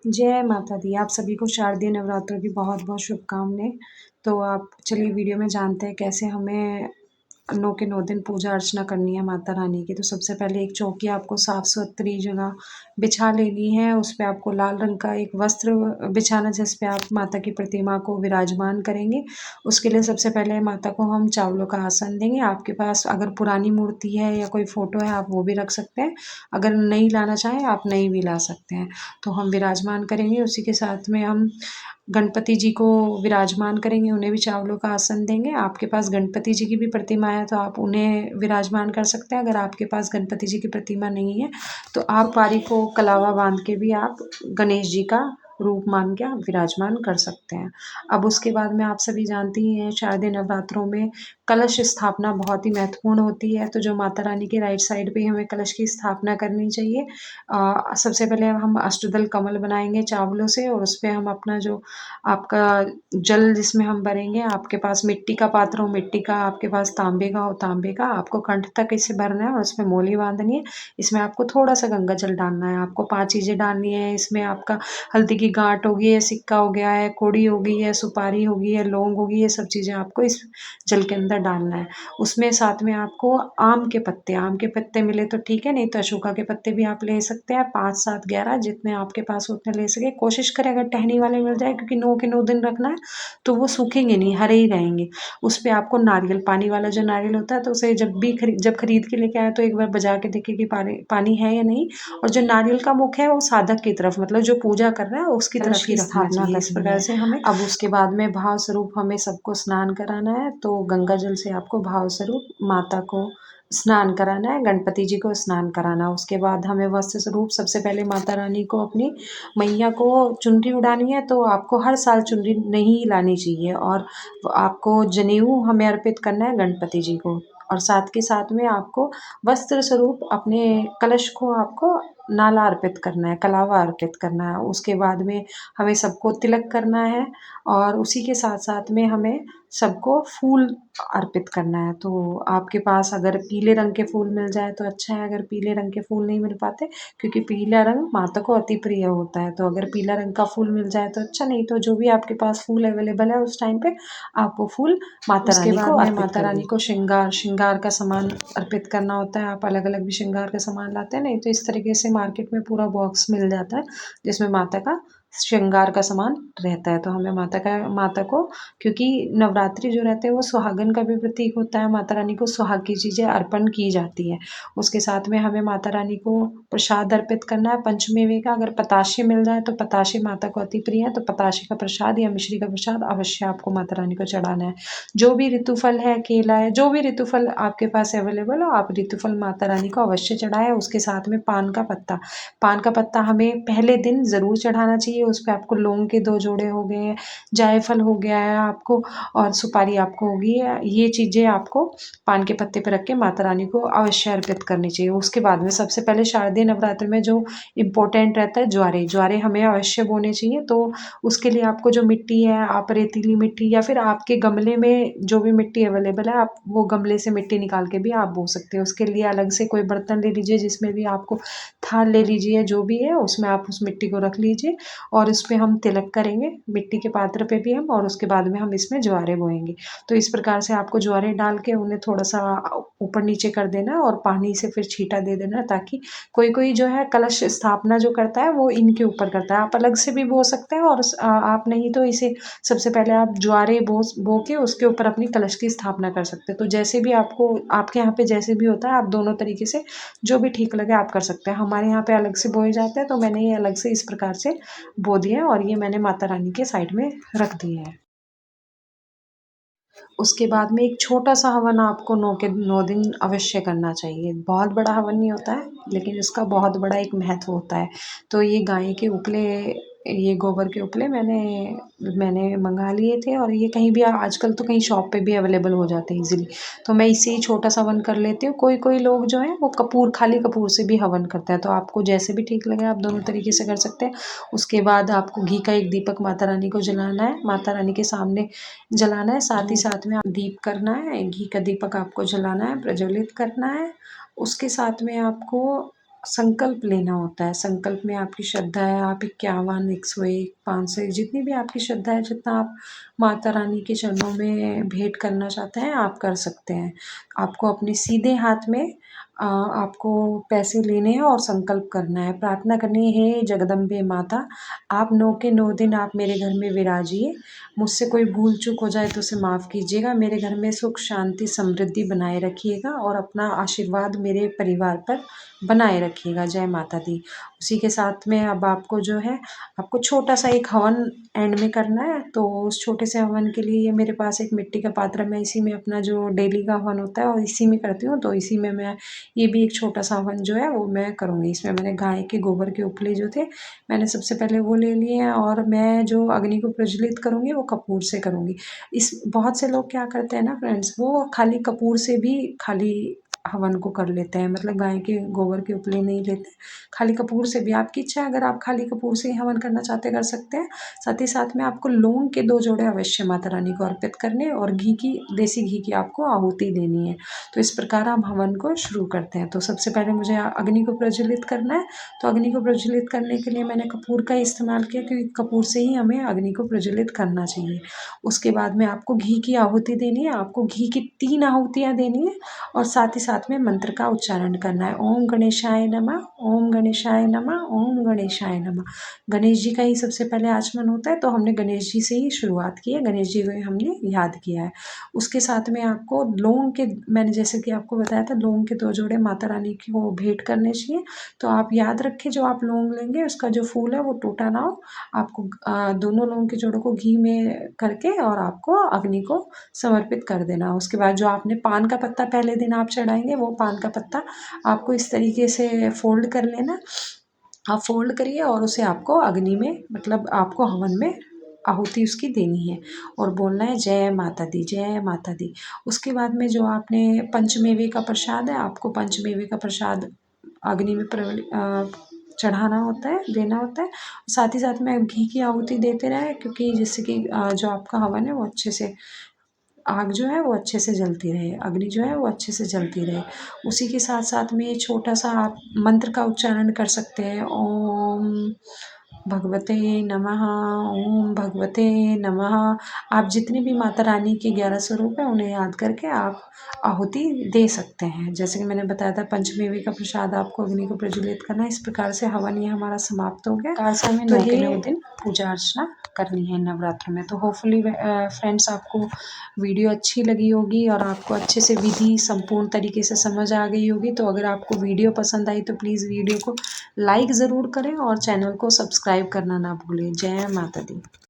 जय माता दी। आप सभी को शारदीय नवरात्रों की बहुत-बहुत शुभकामनाएँ। तो आप चलिए वीडियो में जानते हैं कैसे हमें 9 के 9 दिन पूजा अर्चना करनी है माता रानी की। तो सबसे पहले एक चौकी आपको साफ-सुथरी जगह बिछा लेनी है। उस पे आपको लाल रंग का एक वस्त्र बिछाना जिस पे आप माता की प्रतिमा को विराजमान करेंगे। उसके लिए सबसे पहले माता को हम चावलों का आसन देंगे। आपके पास अगर पुरानी मूर्ति है या कोई फ़ोटो है आप वो भी रख सकते हैं। अगर नहीं लाना चाहें आप नहीं भी ला सकते हैं। तो हम विराजमान करेंगे, उसी के साथ में हम गणपति जी को विराजमान करेंगे, उन्हें भी चावलों का आसन देंगे। आपके पास गणपति जी की भी प्रतिमा है तो आप उन्हें विराजमान कर सकते हैं। अगर आपके पास गणपति जी की प्रतिमा नहीं है तो आप पारी को कलावा बाँध के भी आप गणेश जी का रूप मान के आप विराजमान कर सकते हैं। अब उसके बाद में आप सभी जानती ही हैं शारदीय नवरात्रों में कलश स्थापना बहुत ही महत्वपूर्ण होती है। तो जो माता रानी के राइट साइड पे हमें कलश की स्थापना करनी चाहिए। सबसे पहले हम अष्टदल कमल बनाएँगे चावलों से और उसपे हम अपना जो आपका जल जिसमें हम भरेंगे, आपके पास मिट्टी का पात्र हो मिट्टी का, आपके पास तांबे का हो तांबे का, आपको कंठ तक इसे भरना है और उसमें मोली बाँधनी है। इसमें आपको थोड़ा-सा गंगा जल डालना है। आपको 5 चीज़ें डालनी है। इसमें आपका हल्दी की गाँठ होगी या सिक्का हो गया है, कोड़ी हो गई है, सुपारी होगी है, लौंग होगी, ये सब चीज़ें आपको इस जल के अंदर डालना है। उसमें साथ में आपको आम के पत्ते मिले तो ठीक है, नहीं तो अशोका के पत्ते भी आप ले सकते हैं। 5, 7, 11 जितने आपके पास हो उतने ले सकें। कोशिश करें अगर टहनी वाले मिल जाए क्योंकि 9 के 9 दिन रखना है, तो वो सूखेंगे नहीं, हरे ही रहेंगे। उसपे आपको नारियल पानी वाला जो नारियल होता है तो उसे जब खरीद के लेके आएँ तो एक बार बजा के देखें कि पानी पानी है या नहीं। और जो नारियल का मुख है वो साधक की तरफ मतलब जो पूजा कर रहा है उसकी तरफ ही रखना चाहिए। इस प्रकार से हमें अब उसके बाद में भाव स्वरूप हमें सबको स्नान कराना है। तो गंगा जल से आपको भाव स्वरूप माता को स्नान कराना है, गणपति जी को स्नान कराना है। उसके बाद हमें वस्त्र स्वरूप सबसे पहले माता रानी को अपनी मैया को चुनरी उड़ानी है तो आपको हर साल चुनरी नहीं लानी चाहिए और आपको जनेऊ हमें अर्पित करना है गणपति जी को। और साथ के साथ में आपको वस्त्र स्वरूप अपने कलश को आपको नाला अर्पित करना है, कलावा अर्पित करना है। उसके बाद में हमें सबको तिलक करना है और उसी के साथ-साथ में हमें सबको फूल अर्पित करना है। तो आपके पास अगर पीले रंग के फूल मिल जाए तो अच्छा है, अगर पीले रंग के फूल नहीं मिल पाते क्योंकि पीला रंग माता को अति प्रिय होता है, तो अगर पीला रंग का फूल मिल जाए तो अच्छा, नहीं तो जो भी आपके पास फूल अवेलेबल है उस टाइम पे आप वो फूल माता रानी को अर्पित माता रानी को श्रृंगार का सामान अर्पित करना होता है। आप अलग-अलग भी श्रृंगार का सामान लाते हैं, नहीं तो इस तरीके से मार्केट में पूरा बॉक्स मिल जाता है, जिसमें माता का श्रृंगार का सामान रहता है। तो हमें माता को क्योंकि नवरात्रि जो रहते हैं वो सुहागन का भी प्रतीक होता है, माता रानी को सुहाग की चीज़ें अर्पण की जाती हैं। उसके साथ में हमें माता रानी को प्रसाद अर्पित करना है पंचमेवे का, अगर पताशे मिल जाए तो पताशे माता को अति प्रिय है, तो पताशे का प्रसाद या मिश्री का प्रसाद अवश्य आपको माता रानी को चढ़ाना है। जो भी ऋतुफल है, केला है, जो भी ऋतुफल आपके पास अवेलेबल हो, आप ऋतुफल माता रानी को अवश्य चढ़ाएँ। उसके साथ में पान का पत्ता हमें पहले दिन ज़रूर चढ़ाना चाहिए। उस पे आपको लौंग के 2 जोड़े हो गए, जायफल हो गया है आपको और सुपारी आपको होगी। ये चीज़ें आपको पान के पत्ते पे रख के माता रानी को अवश्य अर्पित करनी चाहिए। उसके बाद में सबसे पहले शारदीय नवरात्र में जो इम्पोर्टेंट रहता है ज्वारे हमें अवश्य बोने चाहिए। तो उसके लिए आपको जो मिट्टी है, आप रेतीली मिट्टी या फिर आपके गमले में जो भी मिट्टी अवेलेबल है, आप वो गमले से मिट्टी निकाल के भी आप बो सकते हो। उसके लिए अलग से कोई बर्तन ले लीजिए जिसमें भी आपको थाल ले लीजिए, जो भी है उसमें आप उस मिट्टी को रख लीजिए और उसपे हम तिलक करेंगे, मिट्टी के पात्र पे भी हम और उसके बाद में हम इसमें ज्वारे बोएँगे। तो इस प्रकार से आपको ज्वारे डाल के उन्हें थोड़ा-सा ऊपर-नीचे कर देना है और पानी से फिर छींटा दे देना है ताकि कोई-कोई जो है कलश स्थापना जो करता है वो इनके ऊपर करता है। आप अलग से भी बो सकते हैं और आप नहीं तो इसे सबसे पहले आप ज्वारे बो के उसके ऊपर अपनी कलश की स्थापना कर सकते हैं। तो जैसे भी आपको आपके यहाँ पे जैसे भी होता है आप दोनों तरीके से जो भी ठीक लगे आप कर सकते हैं। हमारे यहाँ पे अलग से बोए जाते हैं तो मैंने ये अलग से इस प्रकार से बो दिए हैं और ये मैंने माता रानी के साइड में रख दिए हैं। उसके बाद में एक छोटा-सा हवन आपको 9 के 9 दिन अवश्य करना चाहिए। बहुत बड़ा हवन नहीं होता है, लेकिन इसका बहुत बड़ा एक महत्व होता है। तो ये गाय के उपले ये गोबर के उपले मैंने मँगा लिए थे और ये कहीं भी आजकल तो कहीं शॉप पे भी अवेलेबल हो जाते हैं ईज़िली। तो मैं इससे ही छोटा-सा हवन कर लेती हूँ। कोई-कोई लोग जो हैं वो खाली कपूर से भी हवन करते हैं। तो आपको जैसे भी ठीक लगे आप दोनों तरीके से कर सकते हैं। उसके बाद आपको घी का एक दीपक माता रानी को जलाना है, माता रानी के सामने जलाना है, साथ ही साथ में दीप करना है, घी का दीपक आपको जलाना है, प्रज्वलित करना है। उसके साथ में आपको संकल्प लेना होता है। संकल्प में आपकी श्रद्धा है, आप 51, 101, 500 जितनी भी आपकी श्रद्धा है, जितना आप माता रानी के चरणों में भेंट करना चाहते हैं, आप कर सकते हैं। आपको अपने सीधे हाथ में आपको पैसे लेने हैं और संकल्प करना है, प्रार्थना करनी है, हे जगदम्बे माता, आप 9 के 9 दिन आप मेरे घर में विराजिए। मुझसे कोई भूल-चूक हो जाए तो उसे माफ़ कीजिएगा। मेरे घर में सुख, शांति, समृद्धि बनाए रखिएगा और अपना आशीर्वाद मेरे परिवार पर बनाए रखिएगा। जय माता दी। उसी के साथ में अब आपको जो है, आपको छोटा-सा एक हवन एंड में करना है, तो उस छोटे से हवन के लिए ये मेरे पास एक मिट्टी का पात्र है, मैं इसी में अपना जो डेली का हवन होता है और इसी में करती हूँ, तो इसी में मैं ये भी एक छोटा-सा हवन जो है वो मैं करूँगी। इसमें मैंने गाय के गोबर के उपले जो थे, मैंने सबसे पहले वो ले लिए हैं और मैं जो अग्नि को प्रज्वलित करूँगी वो कपूर से करूँगी। इस बहुत से लोग क्या करते हैं ना फ्रेंड्स, वो खाली कपूर से भी खाली हवन को कर लेते हैं, मतलब गाय के गोबर के उपले नहीं लेते, खाली कपूर से भी आपकी इच्छा है, अगर आप खाली कपूर से ही हवन करना चाहते कर सकते हैं। साथ ही साथ में आपको लौंग के 2 जोड़े अवश्य माता रानी को अर्पित करने और घी की, देसी घी की आपको आहुति देनी है। तो इस प्रकार हम हवन को शुरू करते हैं। तो सबसे पहले मुझे अग्नि को प्रज्वलित करना है, तो अग्नि को प्रज्वलित करने के लिए मैंने कपूर का इस्तेमाल किया, क्योंकि कपूर से ही हमें अग्नि को प्रज्वलित करना चाहिए। उसके बाद में आपको घी की आहुति देनी है, आपको घी की 3 आहुतियाँ देनी है और साथ ही साथ में मंत्र का उच्चारण करना है। ओम गणेशाय नमः, ओम गणेशाय नमः, ओम गणेशाय नमः। गणेश जी का ही सबसे पहले आचमन होता है, तो हमने गणेश जी से ही शुरुआत की है, गणेश जी को ही हमने याद किया है। उसके साथ में आपको लौंग के, मैंने जैसे कि आपको बताया था, लौंग के 2 जोड़े माता रानी को भेंट करने चाहिए। तो आप याद रखें, जो आप लौंग लेंगे उसका जो फूल है वो टूटा ना हो। आपको दोनों लौंग के जोड़ों को घी में करके और आपको अग्नि को समर्पित कर देना। उसके बाद जो आपने पान का पत्ता पहले दिन आप चढ़ाएँगे, वो पान का पत्ता आपको इस तरीके से फ़ोल्ड कर लेना। आप फ़ोल्ड करिए और उसे आपको अग्नि में, मतलब आपको हवन में आहुति उसकी देनी है और बोलना है जय माता दी, जय माता दी। उसके बाद में जो आपने पंचमेवे का प्रसाद है, आपको पंचमेवे का प्रसाद अग्नि में चढ़ाना होता है, देना होता है। साथ ही साथ में घी की आहुति देते रहें, क्योंकि जिससे कि जो आपका हवन है वो अच्छे से, आग जो है वो अच्छे से जलती रहे, अग्नि जो है वो अच्छे से जलती रहे। उसी के साथ-साथ में छोटा-सा आप मंत्र का उच्चारण कर सकते हैं। ओम भगवते नमः, ओम भगवते नमः। आप जितनी भी माता रानी के 11 स्वरूप हैं, उन्हें याद करके आप आहुति दे सकते हैं। जैसे कि मैंने बताया था, पंचमेवे का प्रसाद आपको अग्नि को प्रज्वलित करना है। इस प्रकार से हवन ये हमारा समाप्त हो गया। प्रकार से हमें 9 के 9 दिन पूजा अर्चना करनी है नवरात्र में। तो होपफुली फ्रेंड्स, आपको वीडियो अच्छी लगी होगी और आपको अच्छे से विधि संपूर्ण तरीके से समझ आ गई होगी। तो अगर आपको वीडियो पसंद आई तो प्लीज़ वीडियो को लाइक ज़रूर करें और चैनल को सब्सक्राइब करना ना भूलें। जय माता दी।